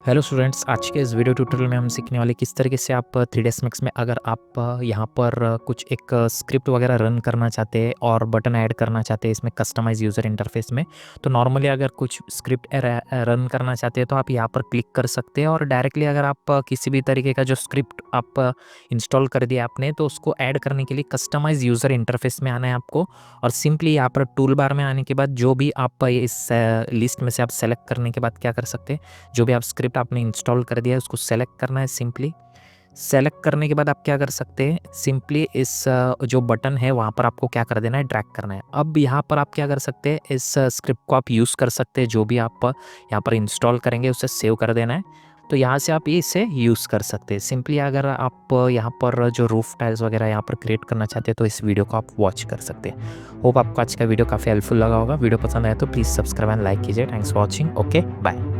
Hello students, आज के इस वीडियो ट्यूटोरियल में हम सीखने वाले किस तरीके से आप 3ds Max में अगर आप यहाँ पर कुछ एक स्क्रिप्ट वगैरह रन करना चाहते हैं और बटन ऐड करना चाहते हैं इसमें कस्टमाइज यूज़र इंटरफेस में। तो नॉर्मली अगर कुछ स्क्रिप्ट रन करना चाहते हैं तो आप यहाँ पर क्लिक कर सकते हैं और डायरेक्टली अगर आप किसी भी तरीके का जो स्क्रिप्ट आप इंस्टॉल कर दिया आपने तो उसको ऐड करने के लिए कस्टमाइज यूज़र इंटरफेस में आना है आपको। और सिंपली यहाँ पर टूल बार में आने के बाद जो भी आप इस लिस्ट में से आप सेलेक्ट करने के बाद क्या कर सकते हैं, जो भी आप स्क्रिप्ट आपने इंस्टॉल कर दिया है उसको सेलेक्ट करना है। सिंपली सेलेक्ट करने के बाद आप क्या कर सकते हैं, सिंपली इस जो बटन है वहाँ पर आपको क्या कर देना है, ड्रैग करना है। अब यहाँ पर आप क्या कर सकते हैं, इस स्क्रिप्ट को आप यूज़ कर सकते हैं, जो भी आप यहाँ पर इंस्टॉल करेंगे उसे सेव कर देना है। तो यहाँ से आप इसे यूज़ कर सकते हैं। सिंपली अगर आप यहाँ पर जो रूफ टाइल्स वगैरह यहाँ पर क्रिएट करना चाहते हैं तो इस वीडियो को आप वॉच कर सकते हैं। होप आपको आज का वीडियो काफ़ी हेल्पफुल लगा होगा। वीडियो पसंद आया तो प्लीज़ सब्सक्राइब एंड लाइक कीजिए। Thanks for watching. Okay, bye.